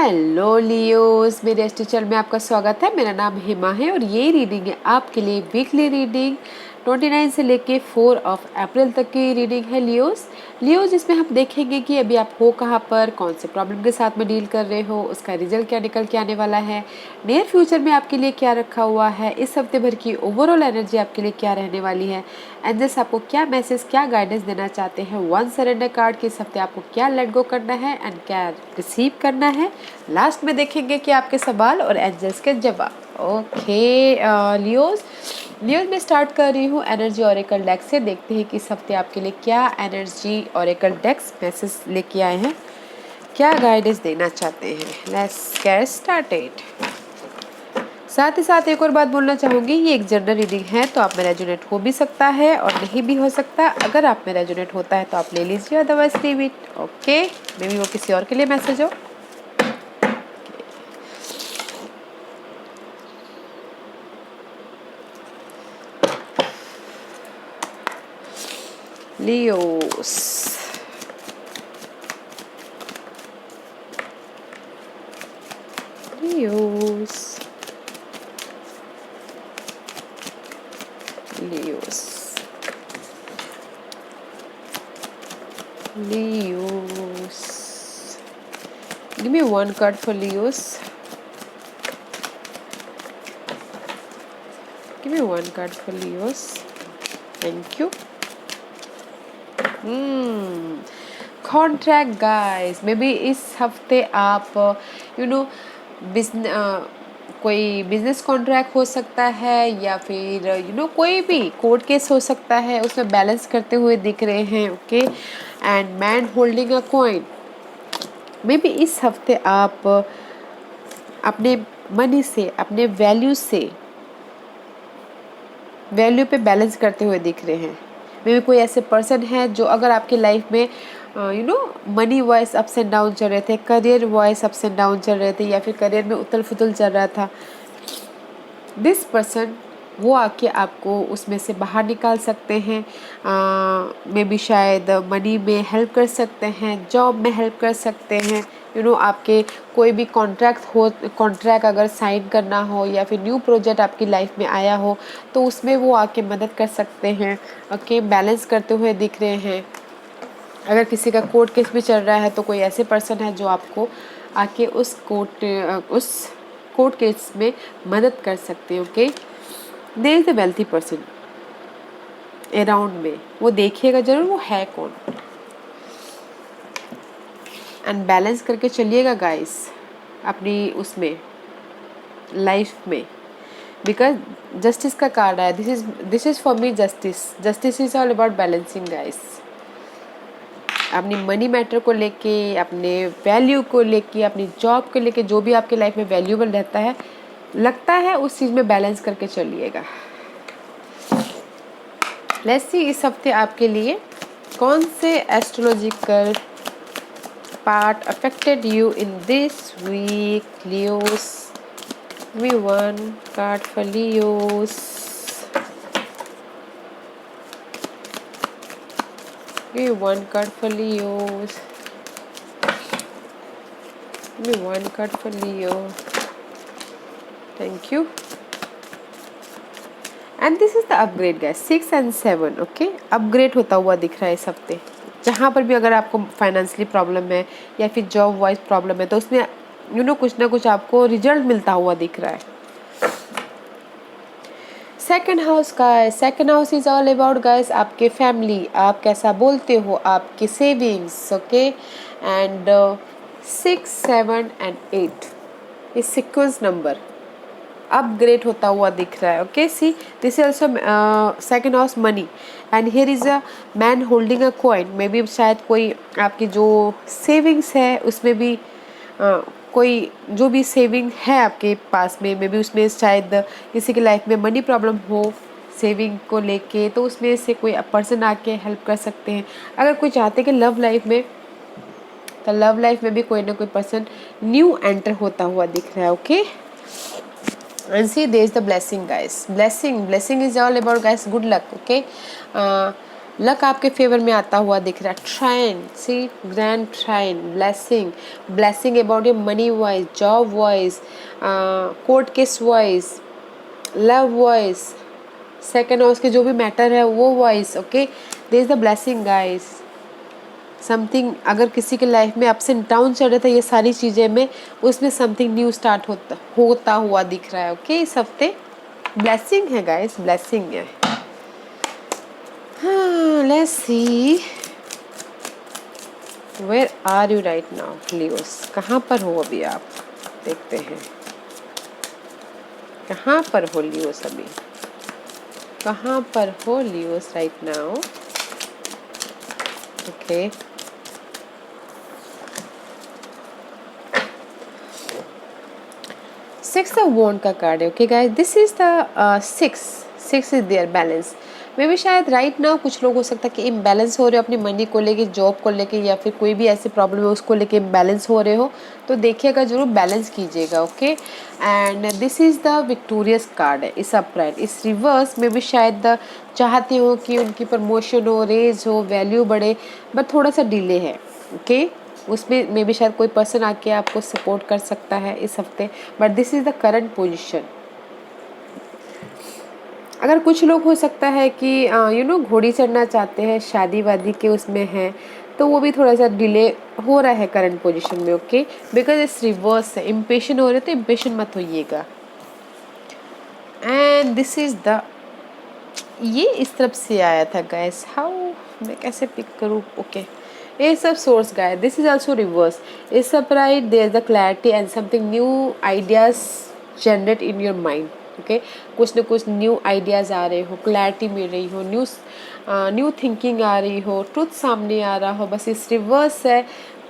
Hello Leos, मेरे astro channel में आपका स्वागत है। मेरा नाम हिमा है और ये रीडिंग है आपके लिए वीकली रीडिंग 29 से लेके 4 अप्रैल तक की रीडिंग है लियोस इसमें हम देखेंगे कि अभी आप हो कहाँ पर, कौन से प्रॉब्लम के साथ में डील कर रहे हो, उसका रिजल्ट क्या निकल के आने वाला है, नियर फ्यूचर में आपके लिए क्या रखा हुआ है, इस हफ्ते भर की ओवरऑल एनर्जी आपके लिए क्या रहने वाली है, एंजल्स आपको क्या मैसेज, क्या गाइडेंस देना चाहते हैं। वन सरेंडर कार्ड के इस हफ्ते आपको क्या लेट गो करना है एंड क्या रिसीव करना है। लास्ट में देखेंगे कि आपके सवाल और एंजल्स के जवाब। ओके लियोस मैं स्टार्ट कर रही हूँ एनर्जी ऑरेकल डेक से। देखते हैं कि इस हफ्ते आपके लिए क्या एनर्जी ऑरेकल डेक्स मैसेज लेके आए हैं, क्या गाइडेंस देना चाहते हैं। Let's get started. साथ ही साथ एक और बात बोलना चाहूँगी, ये एक जनरल रीडिंग है तो आप में रेजोनेट हो भी सकता है और नहीं भी हो सकता। अगर आप में रेजोनेट होता है तो आप ले लीजिए, otherwise leave it. Okay, may be वो किसी और के लिए मैसेज हो। Leos Leos Leos Leos give me one card for Leos. Give me one card for Leos. Thank you. Contract guys, may be इस हफ्ते आप कोई बिजनेस कॉन्ट्रैक्ट हो सकता है या फिर कोई भी कोर्ट केस हो सकता है, उसमें बैलेंस करते हुए दिख रहे हैं। Okay, and man holding a coin. May be इस हफ्ते आप अपने मनी से, अपने वैल्यू पे बैलेंस करते हुए दिख रहे हैं। मे बी कोई ऐसे पर्सन है जो अगर आपकी लाइफ में money wise ups and down चल रहे थे, career wise ups and down चल रहे थे, या फिर करियर में उथल फुथल चल रहा था, दिस पर्सन वो आके आपको उसमें से बाहर निकाल सकते हैं। मे बी शायद मनी में हेल्प कर सकते हैं, जॉब में हेल्प कर सकते हैं। आपके कोई भी कॉन्ट्रैक्ट अगर साइन करना हो या फिर न्यू प्रोजेक्ट आपकी लाइफ में आया हो तो उसमें वो आके मदद कर सकते हैं। ओके, बैलेंस करते हुए दिख रहे हैं। अगर किसी का कोर्ट केस भी चल रहा है तो कोई ऐसे पर्सन है जो आपको आके उस कोर्ट केस में मदद कर सकते हैं। Okay, there is a wealthy person around में, वो देखिएगा जरूर वो है कौन, एंड बैलेंस करके चलिएगा गाइस अपनी उसमें लाइफ में, बिकॉज जस्टिस का कार्ड है। This is for me justice is all about balancing guys. अपनी मनी मैटर को लेके, अपने वैल्यू को लेके, अपनी जॉब को लेके, जो भी आपके लाइफ में वैल्यूबल रहता है, लगता है उस चीज़ में बैलेंस करके चलिएगा। लेट्स सी इस हफ्ते आपके लिए कौन से astrological part affected you in this week. Leos, give me one card for Leos. Give me one card for Leos. Give me one card for Leo. Thank you. And this is the upgrade guys, 6 and 7. Okay, upgrade होता हुआ दिख रहा है इस हफ्ते। जहाँ पर भी अगर आपको फाइनेंशियली प्रॉब्लम है या फिर जॉब वाइज प्रॉब्लम है तो उसमें कुछ ना कुछ आपको रिजल्ट मिलता हुआ दिख रहा है। सेकेंड हाउस का, second house is all about guys आपके फैमिली, आप कैसा बोलते हो, आपके सेविंग्स। ओके, एंड 6, 7 and 8 इस सीक्वेंस नंबर अपग्रेड होता हुआ दिख रहा है। Okay, C this is also second house money and here is a man holding a coin. May be शायद कोई आपकी जो सेविंग्स है उसमें भी कोई जो भी सेविंग है आपके पास में, मे बी उसमें शायद किसी की लाइफ में मनी प्रॉब्लम हो सेविंग को लेके, तो उसमें से कोई पर्सन आके हेल्प कर सकते हैं। अगर कोई चाहते कि लव लाइफ में, तो लव लाइफ में भी कोई ना कोई पर्सन न्यू एंटर होता हुआ दिख रहा है। Okay, and see there is the blessing guys, blessing is all about guys good luck. Okay, luck आपके फेवर में आता हुआ दिख रहा है। Trine, see grand trine, blessing, blessing about your money wise, job wise, court case wise, love wise, second house के जो भी मैटर है वो wise. Okay, there is the blessing guys. Something अगर किसी के लाइफ में अप्स एंड डाउन चल रहे थे ये सारी चीज़ें में, उसमें समथिंग न्यू स्टार्ट होता हुआ दिख रहा है। ओके, इस हफ्ते ब्लेसिंग है गाइस, ब्लेसिंग है। हाँ, let's see where are you right now Leos. कहाँ पर हो अभी आप, देखते हैं कहाँ पर हो लियोस अभी, कहाँ पर हो Leos right now. Okay, six of wand का कार्ड है। Okay guys, this is the six is there balance. मे भी शायद राइट नाउ कुछ लोग हो सकता है कि इम्बैलेंस हो रहे हो अपनी मनी को लेके, जॉब को लेके, या फिर कोई भी ऐसी प्रॉब्लम है उसको लेके इम्बैलेंस हो रहे हो, तो देखिएगा जरूर, बैलेंस कीजिएगा। Okay, and this is the victorious card है। इस अपराइट, इस रिवर्स में भी शायद चाहते हो कि उनकी प्रमोशन हो, रेज हो, वैल्यू बढ़े, बट थोड़ा सा डिले है। ओके, उसमें मे भी शायद कोई पर्सन आके आपको सपोर्ट कर सकता है इस हफ्ते, but this is the current position. अगर कुछ लोग हो सकता है कि घोड़ी चढ़ना चाहते हैं, शादी वादी के उसमें हैं, तो वो भी थोड़ा सा डिले हो रहा है करंट पोजीशन में। ओके, बिकॉज इस रिवर्स है, इम्पेशन हो रहे तो इम्पेशन मत होइएगा। एंड दिस इज़ द, ये इस तरफ से आया था गाइस, हाउ मैं कैसे पिक करूँ। Okay, Ace of Swords guy, this is also reverse. Ace upright, there's the clarity and something new ideas generate in your mind. Okay, कुछ न कुछ न्यू आइडियाज़ आ रहे हो, क्लैरिटी मिल रही हो, न्यू थिंकिंग आ रही हो, ट्रुथ सामने आ रहा हो। बस इस रिवर्स है,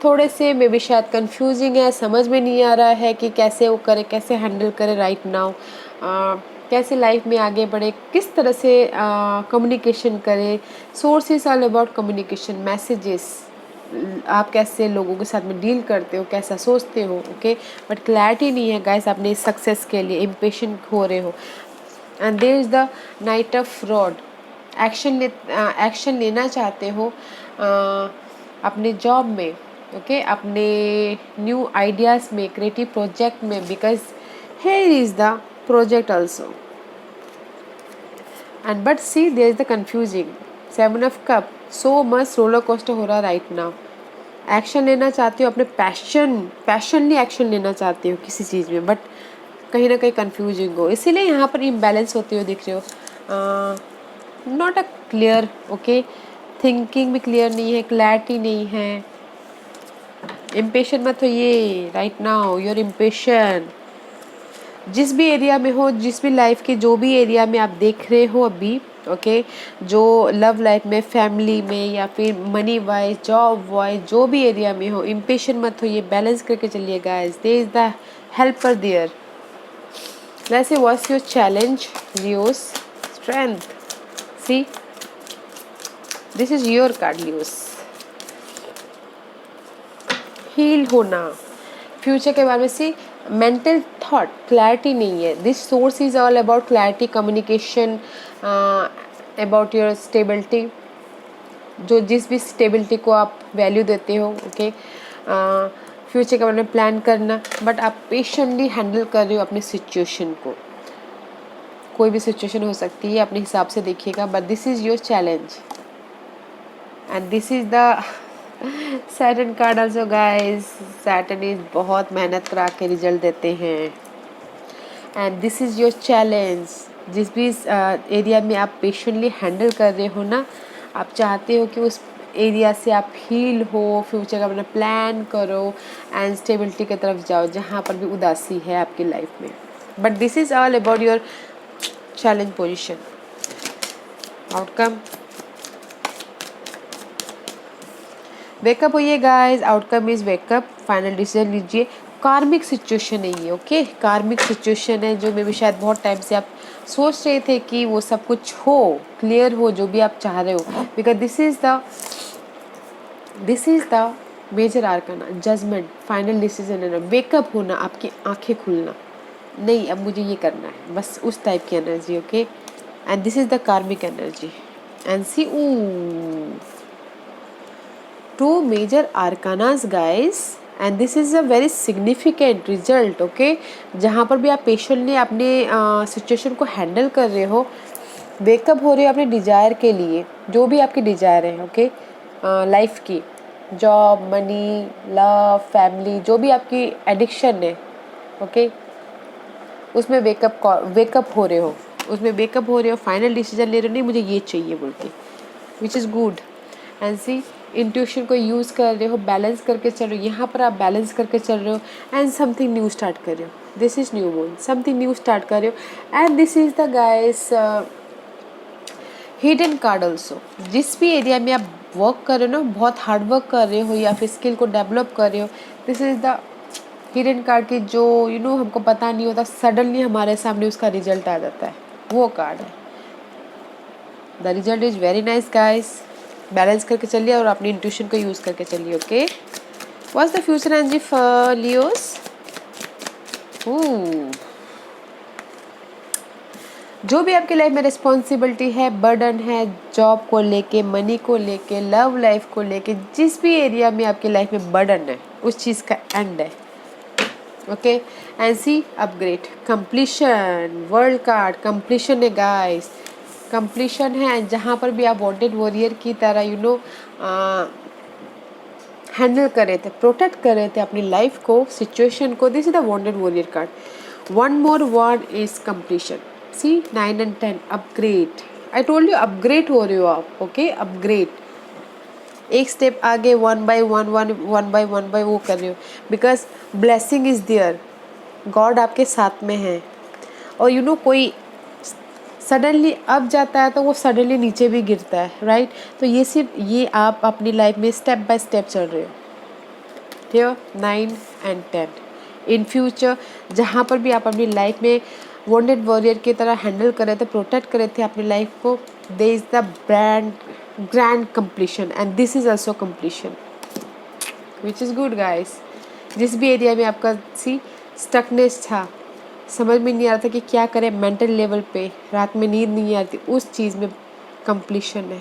थोड़े से मे बी शायद कंफ्यूजिंग है, समझ में नहीं आ रहा है कि कैसे वो करे, कैसे हैंडल करे राइट नाउ, कैसे लाइफ में आगे बढ़े, किस तरह से कम्युनिकेशन करे। Source is all about communication, messages, आप कैसे लोगों के साथ में डील करते हो, कैसा सोचते हो। ओके, बट क्लैरिटी नहीं है गाइस, अपने सक्सेस के लिए इम्पेशेंट हो रहे हो। And there is the knight of rod, action लेना चाहते हो अपने जॉब में। ओके, अपने न्यू आइडियाज़ में, क्रिएटिव प्रोजेक्ट में, because here is the project also. And but see there is the confusing, 7 of cup, so much roller coaster हो रहा राइट नाउ। एक्शन लेना चाहते हो, अपने पैशनली एक्शन लेना चाहते हो किसी चीज़ में, बट कहीं ना कहीं कंफ्यूजिंग हो, इसीलिए यहाँ पर इम्बैलेंस होते हुए दिख रहे हो। Not a clear, okay, thinking भी क्लियर नहीं है, क्लैरिटी नहीं है। इम्पेशेंट मत होइए राइट नाउ, यूर इम्पेशेंट। जिस भी एरिया में हो, जिस भी लाइफ के जो भी एरिया में आप देख रहे हो अभी, ओके, जो लव लाइफ में, फैमिली में, या फिर मनी वाइज, जॉब वाइज, जो भी एरिया में हो, इम्पेशेंट मत होइए, बैलेंस करके चलिए guys. There is the helper there. वैसे what's your challenge Leos? Strength, see this is your card Leos. Heal होना, फ्यूचर के बारे में, सी मेंटल थॉट, क्लैरिटी नहीं है। This source is all about clarity, communication, about your stability, जो जिस भी स्टेबिलिटी को आप वैल्यू देते हो। ओके, फ्यूचर के बारे में प्लान करना, बट आप पेशेंटली हैंडल कर रहे हो अपनी सिचुएशन को। कोई भी सिचुएशन हो सकती है, अपने हिसाब से देखिएगा, but this is your challenge and this is the Saturn card also guys. Saturn is बहुत मेहनत करा के रिजल्ट देते हैं and this is your challenge. जिस भी एरिया में आप पेशेंटली हैंडल कर रहे हो ना, आप चाहते हो कि उस एरिया से आप हील हो, फ्यूचर का अपना प्लान करो एंड स्टेबिलिटी की तरफ जाओ, जहाँ पर भी उदासी है आपकी लाइफ में। But this is all about your challenge position. Outcome, wake up होइए guys, outcome is wake up, final decision लीजिए। कार्मिक सिचुएशन है ये, ओके, कार्मिक सिचुएशन है जो मे भी शायद बहुत टाइम से आप सोच रहे थे कि वो सब कुछ हो, क्लियर हो, जो भी आप चाह रहे हो, because this is the major arcana, judgment, final decision है ना, वेकअप होना, आपकी आंखें खुलना, नहीं अब मुझे ये करना है, बस उस टाइप की energy. Okay, and this is the कार्मिक energy. and see, ooh, two major arcanas guys, and this is a very significant result. okay, जहाँ पर भी आप पेशेंटली अपने सिचुएशन को हैंडल कर रहे हो, वेकअप हो रहे हो अपने डिजायर के लिए, जो भी आपकी डिजायर है, ओके, लाइफ की, जॉब, मनी, लव, फैमिली, जो भी आपकी एडिक्शन है, ओके, उसमें वेकअप हो रहे हो, उसमें वेकअप हो रहे हो, फाइनल डिसीजन ले रहे हो, नहीं मुझे ये चाहिए बोल के, which is good. And see, intuition को यूज़ कर रहे हो, बैलेंस करके चल रहे हो, यहाँ पर आप बैलेंस करके चल रहे हो, एंड समथिंग न्यू स्टार्ट कर रहे हो, this is new moon, something new start कर रहे हो, and this is the guys hidden card also. जिस भी एरिया में आप वर्क कर रहे हो ना, बहुत हार्ड वर्क कर रहे हो या फिर स्किल को डेवलप कर रहे हो, this is the hidden card की, जो हमको पता नहीं होता, सडनली हमारे सामने उसका रिजल्ट आ जाता है, वो कार्ड है। The result is very nice guys. Balance करके चलिए और अपनी इंट्यूशन को यूज़ करके चलिए। Okay, what's the future energy for Leos? जो भी आपकी लाइफ में रिस्पॉन्सिबिलिटी है, बर्डन है, जॉब को लेके, मनी को लेके, लव लाइफ को लेके, जिस भी एरिया में आपकी लाइफ में बर्डन है, उस चीज़ का एंड है। Okay, and see, upgrade, completion, world card, completion है गाइस, कंप्लीशन है। जहाँ पर भी आप वांटेड वॉरियर की तरह हैंडल कर रहे थे, प्रोटेक्ट कर रहे थे अपनी लाइफ को, सिचुएशन को, this is the wanted warrior card. One more word is completion. See, 9 and 10, upgrade. I told you, upgrade हो रहे हो आप। ओके, अपग्रेड, एक स्टेप आगे, वन बाय वन वो कर रहे हो, because blessing is there, God आपके साथ में है। और कोई सडनली अप जाता है तो वो सडनली नीचे भी गिरता है, राइट? तो ये आप अपनी लाइफ में स्टेप बाय स्टेप चल रहे हो। हियर 9 and 10, इन फ्यूचर जहाँ पर भी आप अपनी लाइफ में वॉन्टेड वॉरियर की तरह हैंडल कर रहे थे, प्रोटेक्ट कर रहे थे अपनी लाइफ को, they is the grand completion, and this is also completion, which is good guys. जिस भी एरिया में आपका स्टकनेस था, समझ में नहीं आ रहा था कि क्या करें, मेंटल लेवल पे रात में नींद नहीं आती, उस चीज़ में कंप्लीशन है।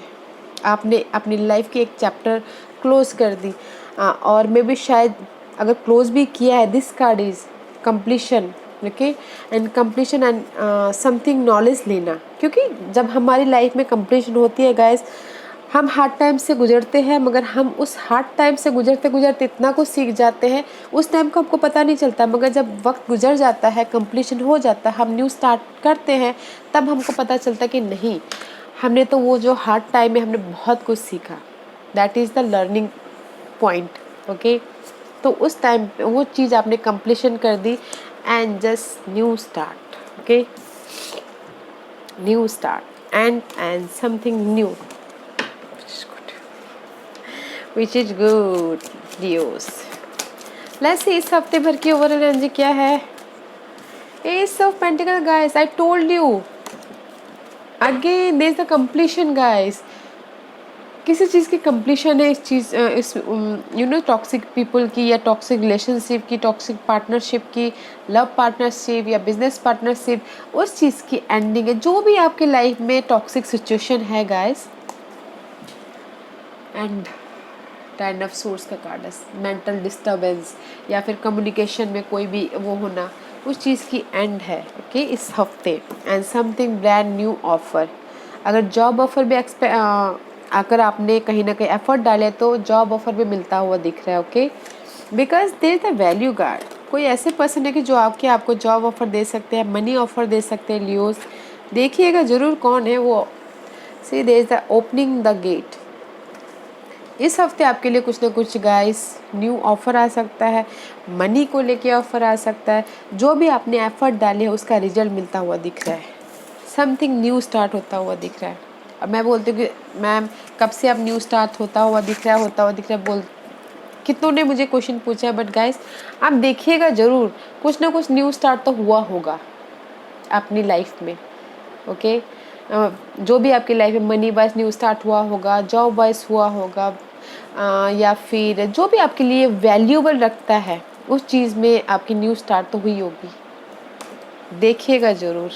आपने अपनी लाइफ की एक चैप्टर क्लोज कर दी, और मे भी शायद अगर क्लोज भी किया है, this card is completion. Okay, and completion and something knowledge लेना, क्योंकि जब हमारी लाइफ में कंप्लीशन होती है गाइस, हम हार्ड टाइम से गुजरते हैं, मगर हम उस हार्ड टाइम से गुजरते गुजरते इतना कुछ सीख जाते हैं, उस टाइम को हमको पता नहीं चलता, मगर जब वक्त गुजर जाता है, कंप्लीशन हो जाता है, हम न्यू स्टार्ट करते हैं, तब हमको पता चलता है कि नहीं, हमने तो वो जो हार्ड टाइम में हमने बहुत कुछ सीखा, that is the learning point. Okay, तो उस टाइम वो चीज़ आपने कंप्लीशन कर दी, and just new start. Okay, new start and something new, which is good Leos. Let's see इस हफ्ते भर की ओवरऑल एनर्जी क्या है। Ace of Pentacles guys, I told you again, there is the completion guys। किसी चीज़ की completion है, इस टॉक्सिक पीपल की, या टॉक्सिक रिलेशनशिप की, टॉक्सिक पार्टनरशिप की, लव पार्टनरशिप या बिजनेस पार्टनरशिप, उस चीज़ की एंडिंग है। जो भी आपके लाइफ में टॉक्सिक सिचुएशन है गाइस, एंड 10 ऑफ सोर्स का कार्ड है, मेंटल डिस्टर्बेंस या फिर कम्युनिकेशन में कोई भी वो होना, उस चीज़ की एंड है। ओके, इस हफ्ते, and something brand new offer. अगर जॉब ऑफर भी अगर आपने कहीं ना कहीं एफर्ट डाले तो जॉब ऑफर भी मिलता हुआ दिख रहा है। Okay, because there is the value card. कोई ऐसे पर्सन है कि जो आपको जॉब ऑफर दे सकते हैं, मनी ऑफर दे सकते हैं। लियोस, देखिएगा जरूर कौन है वो। See, there is the opening the gate. इस हफ्ते आपके लिए कुछ ना कुछ गाइस न्यू ऑफर आ सकता है, मनी को लेके ऑफर आ सकता है। जो भी आपने एफर्ट डाले है उसका रिजल्ट मिलता हुआ दिख रहा है, समथिंग न्यू स्टार्ट होता हुआ दिख रहा है। अब मैं बोलती हूँ कि मैम कब से अब न्यू स्टार्ट होता हुआ दिख रहा है, कितनों ने मुझे क्वेश्चन पूछा है, बट गाइस आप देखिएगा ज़रूर, कुछ ना कुछ न्यू स्टार्ट तो हुआ होगा अपनी लाइफ में। ओके, जो भी आपकी लाइफ में मनी वाइज न्यू स्टार्ट हुआ होगा, जॉब वाइज हुआ होगा, या फिर जो भी आपके लिए वैल्यूएबल रखता है, उस चीज़ में आपकी न्यू स्टार्ट तो हुई होगी, देखिएगा ज़रूर।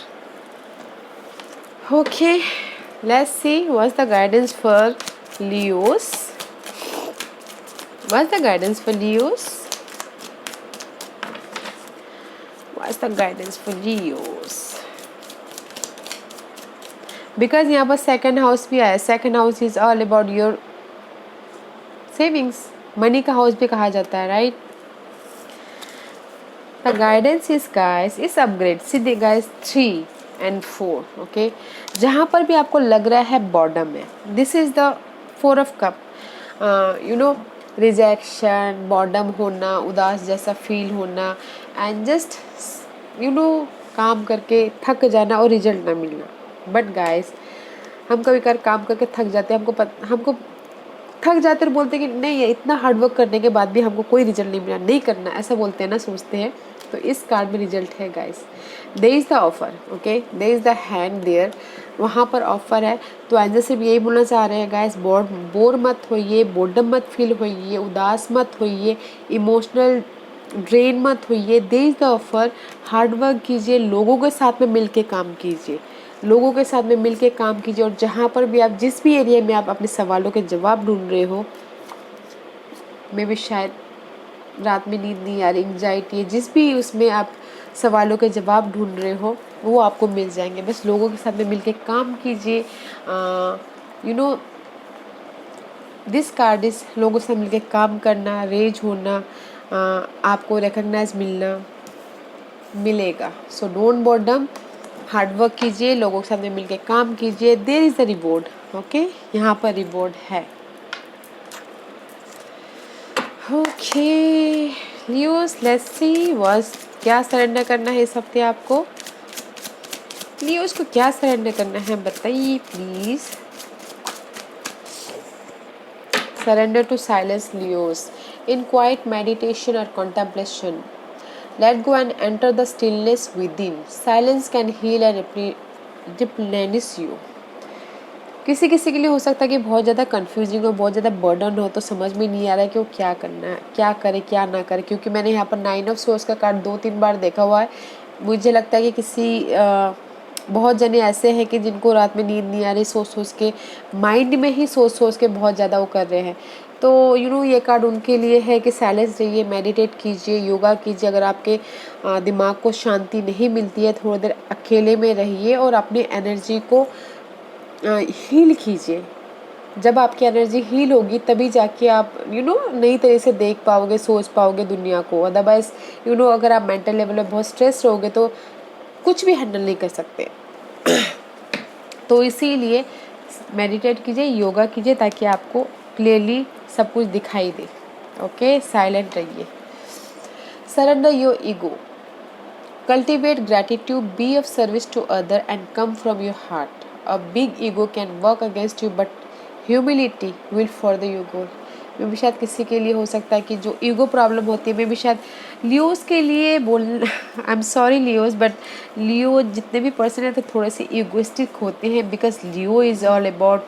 Okay, Let's see what's the guidance for Leos. What's the guidance for Leos? What's the guidance for Leos? Because यहाँ पर सेकंड हाउस भी आया. Second house is all about your savings. Money का हाउस भी कहा जाता है, right? The guidance is guys इस अपग्रेड. सीधे गाइस 3 and 4. ओके, जहाँ पर भी आपको लग रहा है बॉर्डम में, this is the 4 of cup. You know, rejection, boredom होना, उदास जैसा फील होना, एंड जस्ट यू नो काम करके थक जाना और रिजल्ट ना मिलना. बट गाइस, हम कभी कर काम करके थक जाते हैं, हमको थक जाते और बोलते हैं कि नहीं, ये इतना हार्डवर्क करने के बाद भी हमको कोई रिजल्ट नहीं मिला, नहीं करना, ऐसा बोलते हैं ना, सोचते हैं. तो इस कार्ड में रिजल्ट है guys. There is the offer. Okay, there is the hand there. वहाँ पर ऑफर है. तो एंजल सिर्फ यही बोलना चाह रहे हैं गाइस, बोर मत होइए, बोर्डम मत फील होइए, उदास मत होइए, इमोशनल ड्रेन मत होइए. There is the offer. Hard work कीजिए, लोगों के साथ में मिल के काम कीजिए, लोगों के साथ में मिलके काम कीजिए. और जहाँ पर भी आप, जिस भी एरिया में आप अपने सवालों के जवाब ढूंढ रहे हो, मे भी शायद रात में नींद नहीं आ रही, एंग्जाइटी है, जिस भी उसमें आप सवालों के जवाब ढूंढ रहे हो, वो आपको मिल जाएंगे. बस लोगों के साथ में मिलके काम कीजिए. You know, this card is लोगों से मिलके काम करना, रेज होना, आपको रिकग्नाइज मिलेगा. सो डोंट बॉर्डम, हार्डवर्क कीजिए, लोगों के साथ में मिलके काम कीजिए. There is the reward. Okay, यहाँ पर रिवॉर्ड है. Okay Leos, let's see was क्या सरेंडर करना है इस हफ्ते आपको. लियोस को क्या सरेंडर करना है बताइए please. Surrender to silence Leos in quiet meditation और contemplation. Let go and enter the stillness within. Silence can heal and replenish you. किसी किसी के लिए हो सकता है कि बहुत ज़्यादा कंफ्यूजिंग हो, बहुत ज़्यादा बर्डन हो, तो समझ में नहीं आ रहा है कि वो क्या करना है, क्या करे क्या ना करे. क्योंकि मैंने यहाँ पर 9 ऑफ सोर्स का कार्ड 2-3 बार देखा हुआ है. मुझे लगता है कि बहुत जने ऐसे हैं कि जिनको रात में नींद नहीं आ रही, सोच सोच के, माइंड में ही सोच सोच के बहुत ज़्यादा वो कर रहे हैं. तो ये कार्ड उनके लिए है कि साइलेंस रहिए, मेडिटेट कीजिए, योगा कीजिए. अगर आपके दिमाग को शांति नहीं मिलती है, थोड़ी देर अकेले में रहिए और अपनी एनर्जी को हील कीजिए. जब आपकी एनर्जी हील होगी तभी जाके आप नई तरह से देख पाओगे, सोच पाओगे दुनिया को. अदरवाइज अगर आप मेंटल लेवल पे बहुत स्ट्रेस रहोगे तो कुछ भी हैंडल नहीं कर सकते. तो इसीलिए मेडिटेट कीजिए, योगा कीजिए, ताकि आपको क्लियरली सब कुछ दिखाई दे. ओके, साइलेंट रहिए. Surrender your ego. Cultivate gratitude, be of service to other and come from your heart. A big ego can work against you, but humility will further your goal. मे भी शायद किसी के लिए हो सकता है कि जो ईगो प्रॉब्लम होती है, मे भी शायद लियोस के लिए I am sorry Leos, but Leo जितने भी पर्सन है तो थोड़े से ईगोइस्टिक होते हैं. Because Leo is all about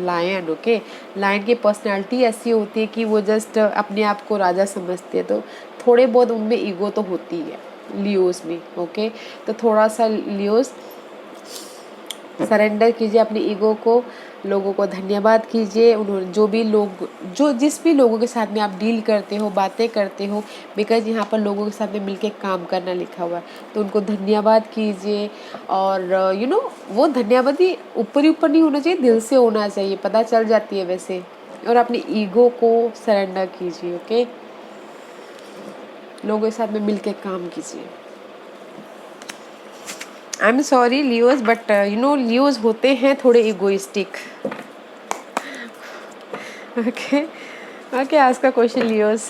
lion. Okay, lion की पर्सनैलिटी ऐसी होती है कि वो जस्ट अपने आप को राजा समझते हैं. तो थोड़े बहुत उनमें ईगो तो होती है लियोस में. ओके, तो थोड़ा सा लियोस सरेंडर कीजिए अपने ईगो को, लोगों को धन्यवाद कीजिए. उन्होंने जिस भी लोगों के साथ में आप डील करते हो, बातें करते हो, बिकॉज यहाँ पर लोगों के साथ में मिलके काम करना लिखा हुआ है, तो उनको धन्यवाद कीजिए. और वो धन्यवाद ही ऊपर नहीं होना चाहिए, दिल से होना चाहिए, पता चल जाती है वैसे. और अपने ईगो को सरेंडर कीजिए. ओके, लोगों के साथ में मिलके काम कीजिए. आई am sorry Leos, but Leos होते हैं थोड़े इगोइस्टिक. ओके, आज का क्वेश्चन लियोस,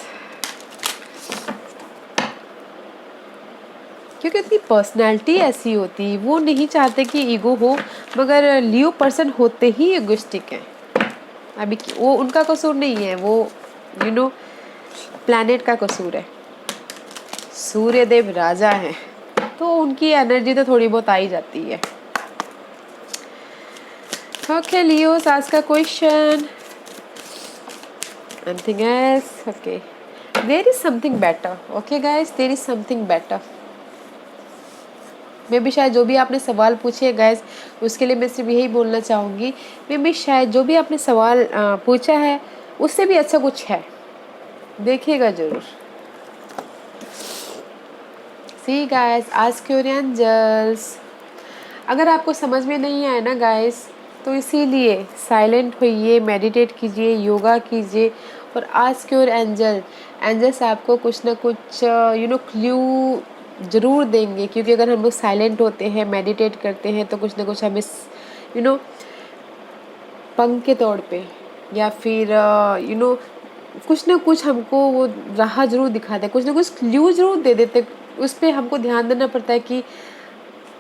क्योंकि उनकी पर्सनैलिटी ऐसी होती है, वो नहीं चाहते कि ईगो हो, मगर लियो पर्सन होते ही इगोइस्टिक हैं. अभी वो उनका कसूर नहीं है, वो प्लैनेट का कसूर है. सूर्यदेव राजा हैं, तो उनकी एनर्जी तो थोड़ी बहुत आ ही जाती है. ओके लियोस, आज का question. Anything else? Okay, there is something better. Okay guys, there is something better. मैं भी शायद जो भी आपने सवाल पूछे गाइस, उसके लिए मैं सिर्फ यही बोलना चाहूँगी, मैं भी शायद जो भी आपने सवाल पूछा है उससे भी अच्छा कुछ है, देखिएगा ज़रूर। See guys, ask your angels. अगर आपको समझ में नहीं आए ना गाइस, तो इसीलिए साइलेंट होइए, मेडिटेट कीजिए, योगा कीजिए और आस्क योर एंजल। एंजल्स आपको कुछ ना कुछ क्लू ज़रूर देंगे, क्योंकि अगर हम लोग साइलेंट होते हैं, मेडिटेट करते हैं, तो कुछ ना कुछ हमें पंख के तौर पे या फिर कुछ ना कुछ हमको वो राह ज़रूर दिखाते हैं, कुछ ना कुछ क्लू ज़रूर दे देते। उस पर हमको ध्यान देना पड़ता है कि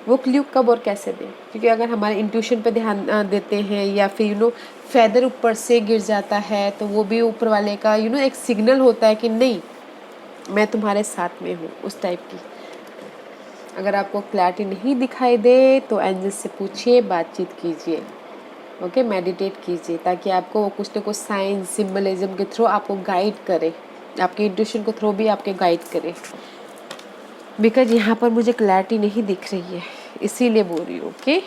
वो क्ल्यू कब और कैसे दें, क्योंकि अगर हमारे इंट्यूशन पे ध्यान देते हैं या फिर फेदर ऊपर से गिर जाता है, तो वो भी ऊपर वाले का एक सिग्नल होता है कि नहीं, मैं तुम्हारे साथ में हूँ, उस टाइप की। अगर आपको क्लैरिटी नहीं दिखाई दे तो एंजल से पूछिए, बातचीत कीजिए, ओके, मेडिटेट कीजिए, ताकि आपको वो कुछ ना कुछ साइन सिम्बलिज्म के थ्रू आपको गाइड करे, आपके इंट्यूशन के थ्रू भी आपके गाइड करे। बिकॉज यहाँ पर मुझे क्लैरिटी नहीं दिख रही है, इसीलिए बोल रही हूँ। ओके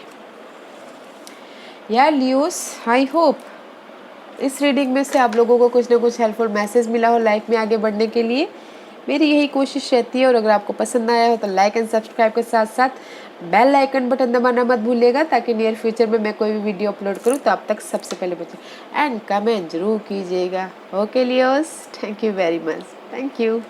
यार लियोस, आई होप इस रीडिंग में से आप लोगों को कुछ ना कुछ हेल्पफुल मैसेज मिला हो लाइफ में आगे बढ़ने के लिए। मेरी यही कोशिश रहती है। और अगर आपको पसंद आया हो तो लाइक एंड सब्सक्राइब के साथ साथ बेल आइकन बटन दबाना मत भूलिएगा, ताकि नियर फ्यूचर में मैं कोई भी वीडियो अपलोड करूँ तो आप तक सबसे पहले पहुँचे। एंड कमेंट जरूर कीजिएगा। Okay Leos, thank you very much, thank you.